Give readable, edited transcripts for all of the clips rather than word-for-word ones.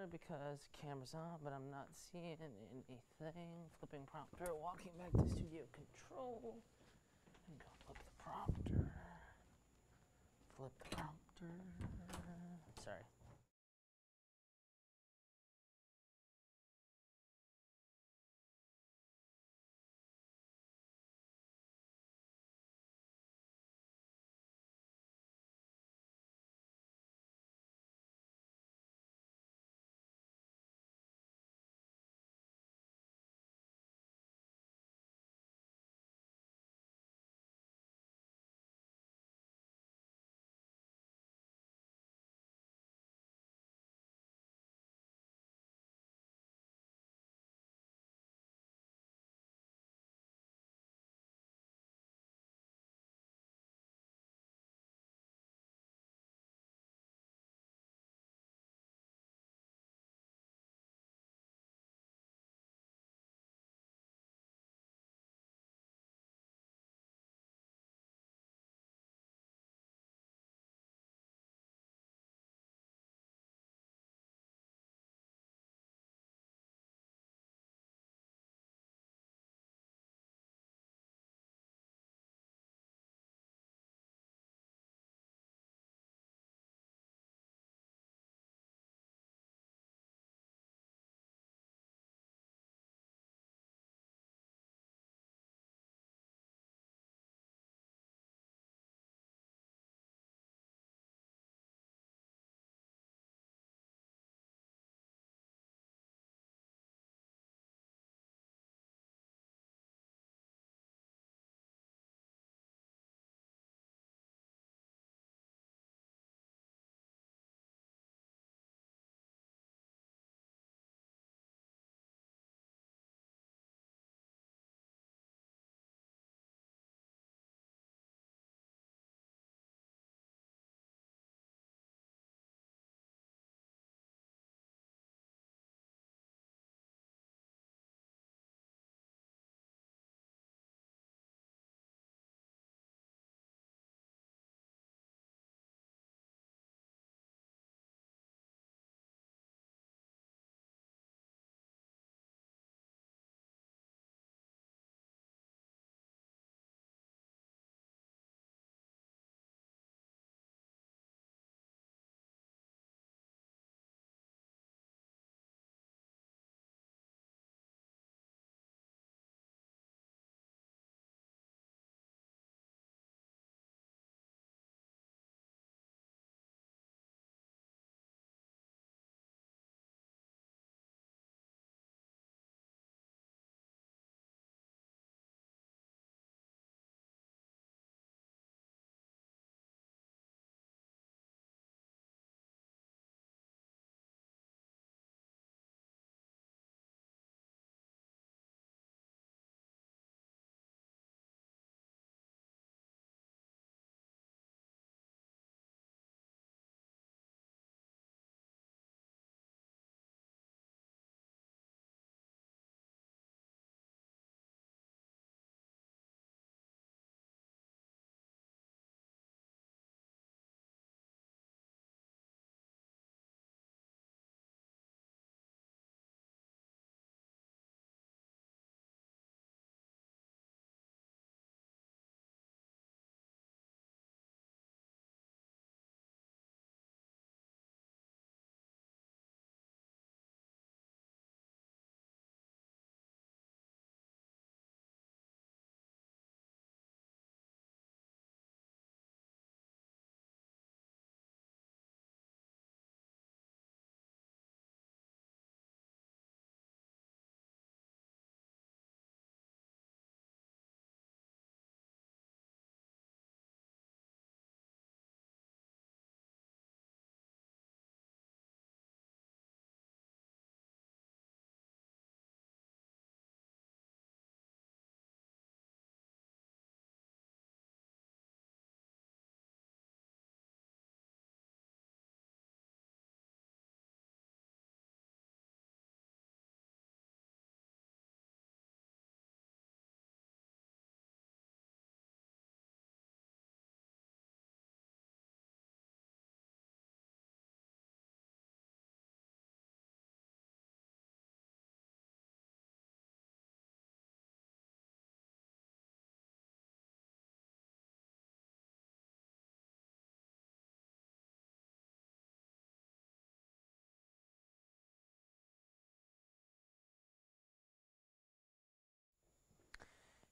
prompter because the camera's on, but I'm not seeing anything. Flipping prompter, walking back to studio control, and go flip the prompter. Flip the prompter. Sorry.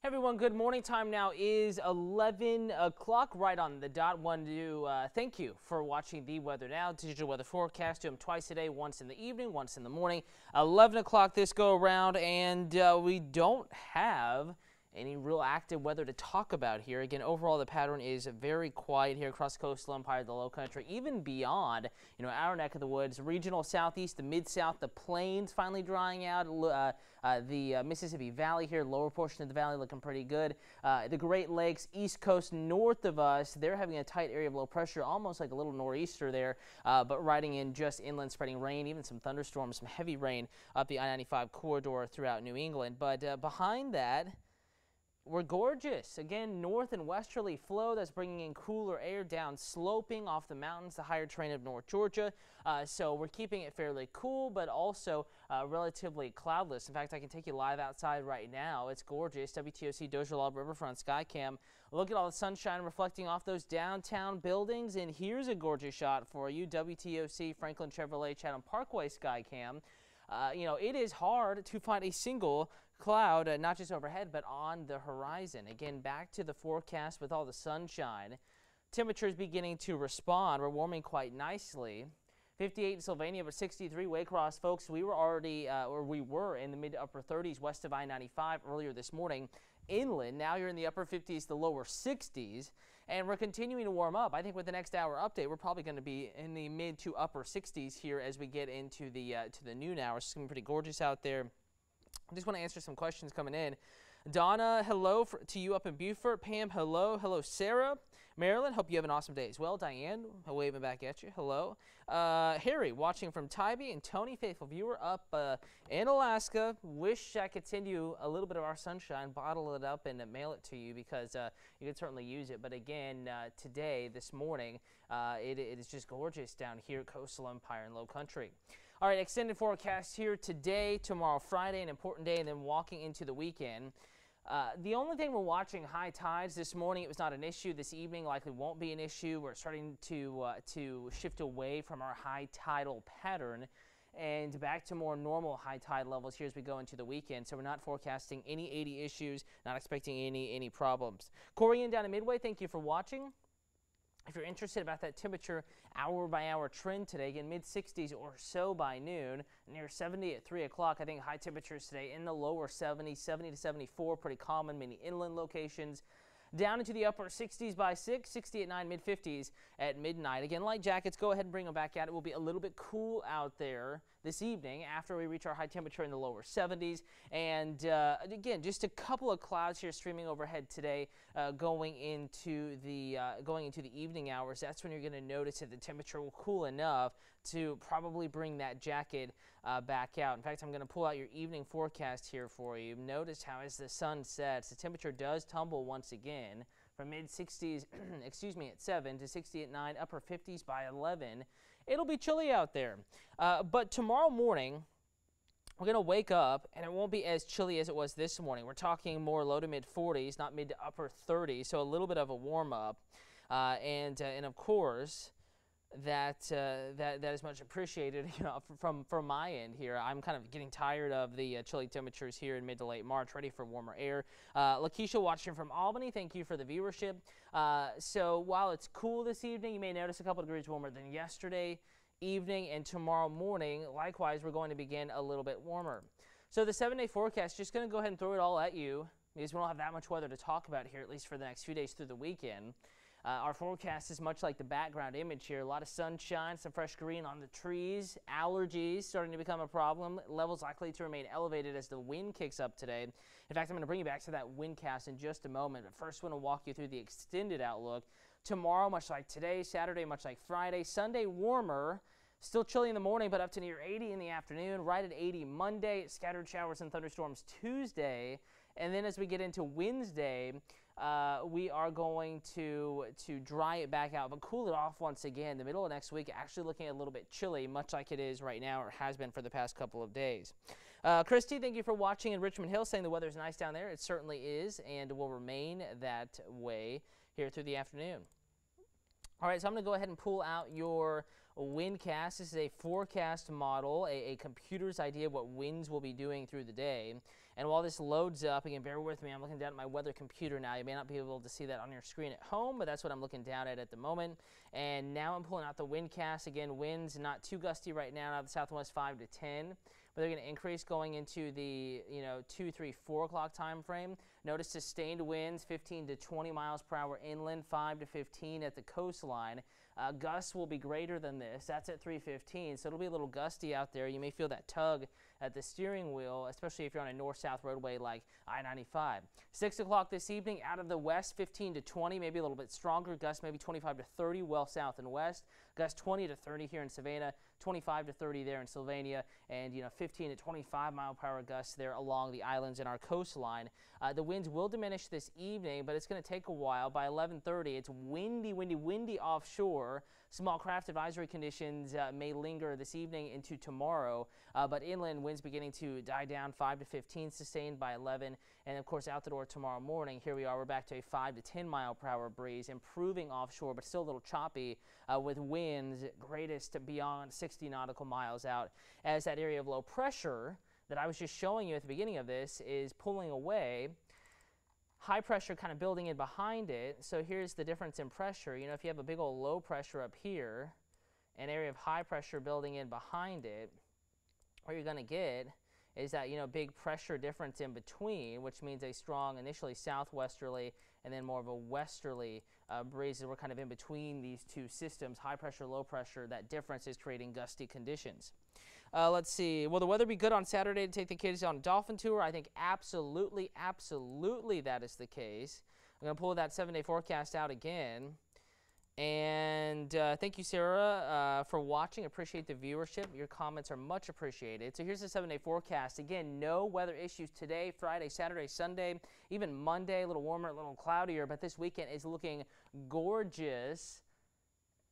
Hey everyone, good morning. Time now is 11 o'clock, right on the dot. Wanted to thank you for watching the Weather Now digital weather forecast. Do them twice a day, once in the evening, once in the morning. 11 o'clock this go around, and we don't have any real active weather to talk about here. Again, overall the pattern is very quiet here across the coastal empire, the low country, even beyond, our neck of the woods. Regional southeast, the mid-south, the plains finally drying out. The Mississippi Valley here, lower portion of the valley looking pretty good. The Great Lakes, east coast north of us, they're having a tight area of low pressure, almost like a little nor'easter there, but riding in just inland, spreading rain, even some thunderstorms, some heavy rain up the I-95 corridor throughout New England. But behind that, we're gorgeous. Again, north and westerly flow that's bringing in cooler air down sloping off the mountains, the higher terrain of North Georgia. So we're keeping it fairly cool, but also relatively cloudless. In fact, I can take you live outside right now. It's gorgeous. WTOC Dozier Riverfront Skycam. Look at all the sunshine reflecting off those downtown buildings. And here's a gorgeous shot for you. WTOC Franklin Chevrolet Chatham Parkway Skycam. It is hard to find a single cloud, not just overhead, but on the horizon. Again, back to the forecast with all the sunshine. Temperatures beginning to respond. We're warming quite nicely. 58 in Sylvania, but 63 Waycross, folks. We were already, we were in the mid to upper 30s west of I-95 earlier this morning. Inland, now you're in the upper 50s, the lower 60s, and we're continuing to warm up. I think with the next hour update, we're probably going to be in the mid to upper 60s here as we get into the to the noon hours. It's going to be pretty gorgeous out there. I just want to answer some questions coming in. Donna, hello to you up in Beaufort. Pam, hello. Hello, Sarah. Marilyn, hope you have an awesome day as well. Diane, waving back at you. Hello. Harry, watching from Tybee, and Tony, faithful viewer up in Alaska. Wish I could send you a little bit of our sunshine, bottle it up, and mail it to you because you could certainly use it. But again, today, this morning, it is just gorgeous down here, coastal empire and low country. All right, extended forecast here today, tomorrow, Friday, an important day, and then walking into the weekend. The only thing we're watching, high tides this morning. It was not an issue. This evening likely won't be an issue. We're starting to shift away from our high tidal pattern and back to more normal high tide levels here as we go into the weekend. So we're not forecasting any 80 issues, not expecting any problems. Corian down in Midway, thank you for watching. If you're interested about that temperature hour-by-hour trend today, again, mid-60s or so by noon, near 70 at 3 o'clock. I think high temperatures today in the lower 70s, 70 to 74, pretty common, many inland locations. Down into the upper 60s by 6, 60 at 9, mid-50s at midnight. Again, light jackets, go ahead and bring them back out. It will be a little bit cool out there this evening after we reach our high temperature in the lower 70s. And again, just a couple of clouds here streaming overhead today going into the evening hours. That's when you're going to notice that the temperature will cool enough to probably bring that jacket back out. In fact, I'm going to pull out your evening forecast here for you. Notice how as the sun sets, the temperature does tumble once again from mid-60s, excuse me, at 7 to 60 at 9, upper 50s by 11. It'll be chilly out there. But tomorrow morning, we're going to wake up, and it won't be as chilly as it was this morning. We're talking more low to mid-40s, not mid to upper 30s, so a little bit of a warm-up. And of course, that is much appreciated, from my end here. I'm kind of getting tired of the chilly temperatures here in mid to late March, ready for warmer air. Lakeisha watching from Albany, thank you for the viewership. So while it's cool this evening, you may notice a couple degrees warmer than yesterday evening, and tomorrow morning, likewise, we're going to begin a little bit warmer. So the 7-day forecast, just going to go ahead and throw it all at you because we don't have that much weather to talk about here, at least for the next few days through the weekend. Our forecast is much like the background image here. A lot of sunshine, some fresh green on the trees. Allergies starting to become a problem. Levels likely to remain elevated as the wind kicks up today. In fact, I'm going to bring you back to that windcast in just a moment. But first, I want to walk you through the extended outlook. Tomorrow, much like today. Saturday, much like Friday. Sunday, warmer. Still chilly in the morning, but up to near 80 in the afternoon. Right at 80 Monday. Scattered showers and thunderstorms Tuesday. And then as we get into Wednesday, we are going to dry it back out, but cool it off once again. The middle of next week actually looking a little bit chilly, much like it is right now or has been for the past couple of days. Christy, thank you for watching in Richmond Hill, saying the weather's nice down there. It certainly is and will remain that way here through the afternoon. All right, so I'm going to go ahead and pull out your windcast. This is a forecast model, a computer's idea of what winds will be doing through the day. And while this loads up, again, bear with me, I'm looking down at my weather computer now. You may not be able to see that on your screen at home, but that's what I'm looking down at the moment. And now I'm pulling out the windcast. Again, winds not too gusty right now, out of the southwest 5 to 10. But they're going to increase going into the 2, 3, 4 o'clock time frame. Notice sustained winds 15 to 20 miles per hour inland, 5 to 15 at the coastline. Gusts will be greater than this. That's at 3:15, so it'll be a little gusty out there. You may feel that tug at the steering wheel, especially if you're on a north-south roadway like I-95. 6 o'clock this evening, out of the west, 15 to 20, maybe a little bit stronger. Gusts maybe 25 to 30 well south and west. Gusts 20 to 30 here in Savannah, 25 to 30 there in Sylvania, and 15 to 25 mile per hour gusts there along the islands and our coastline. The winds will diminish this evening, but it's going to take a while. By 11:30, it's windy offshore. Small craft advisory conditions may linger this evening into tomorrow, but inland winds beginning to die down, 5 to 15, sustained by 11. And of course, out the door tomorrow morning, here we are, we're back to a 5 to 10 mile per hour breeze, improving offshore, but still a little choppy with winds greatest beyond 60 nautical miles out, as that area of low pressure that I was just showing you at the beginning of this is pulling away. High pressure kind of building in behind it. So here's the difference in pressure. If you have a big old low pressure up here, an area of high pressure building in behind it, what you're going to get is that, big pressure difference in between, which means a strong initially southwesterly and then more of a westerly breeze. We're kind of in between these two systems, high pressure, low pressure. That difference is creating gusty conditions. Let's see. Will the weather be good on Saturday to take the kids on a dolphin tour? I think absolutely, absolutely that is the case. I'm going to pull that 7-day forecast out again. And thank you, Sarah, for watching. Appreciate the viewership. Your comments are much appreciated. So here's the 7-day forecast. Again, no weather issues today, Friday, Saturday, Sunday, even Monday, a little warmer, a little cloudier. But this weekend is looking gorgeous.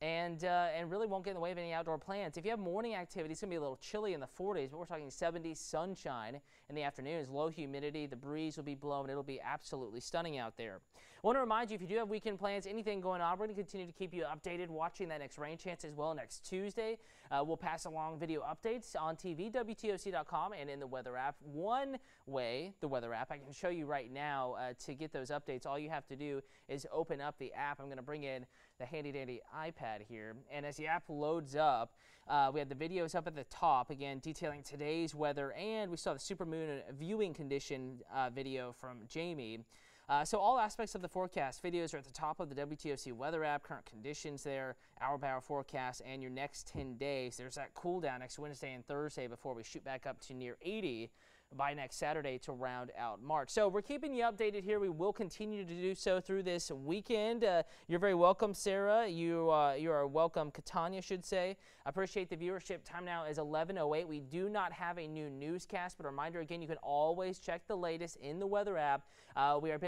And really won't get in the way of any outdoor plans. If you have morning activity, it's going to be a little chilly in the 40s, but we're talking 70s, sunshine in the afternoons, low humidity, the breeze will be blowing. It'll be absolutely stunning out there. I want to remind you, if you do have weekend plans, anything going on, we're going to continue to keep you updated, watching that next rain chance as well next Tuesday. We'll pass along video updates on TV, wtoc.com, and in the weather app. One way, the weather app, I can show you right now to get those updates. All you have to do is open up the app. I'm going to bring in the handy-dandy iPad here, and as the app loads up, we have the videos up at the top, again, detailing today's weather, and we saw the supermoon viewing condition video from Jamie. So all aspects of the forecast videos are at the top of the WTOC weather app, current conditions there, hour-by-hour forecast, and your next 10 days. There's that cool down next Wednesday and Thursday before we shoot back up to near 80 by next Saturday to round out March. So we're keeping you updated here. We will continue to do so through this weekend. You're very welcome, Sarah. You are welcome, Catania, should say. I appreciate the viewership. Time now is 11:08. We do not have a new newscast, but a reminder again, you can always check the latest in the weather app. We are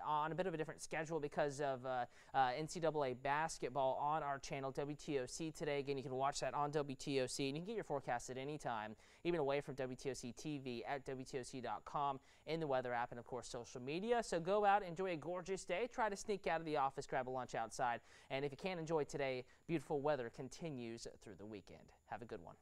on a bit of a different schedule because of NCAA basketball on our channel, WTOC today. Again, you can watch that on WTOC, and you can get your forecast at any time, even away from WTOC TV at wtoc.com, in the weather app, and of course social media. So go out, enjoy a gorgeous day. Try to sneak out of the office, grab a lunch outside, and if you can't enjoy today, beautiful weather continues through the weekend. Have a good one.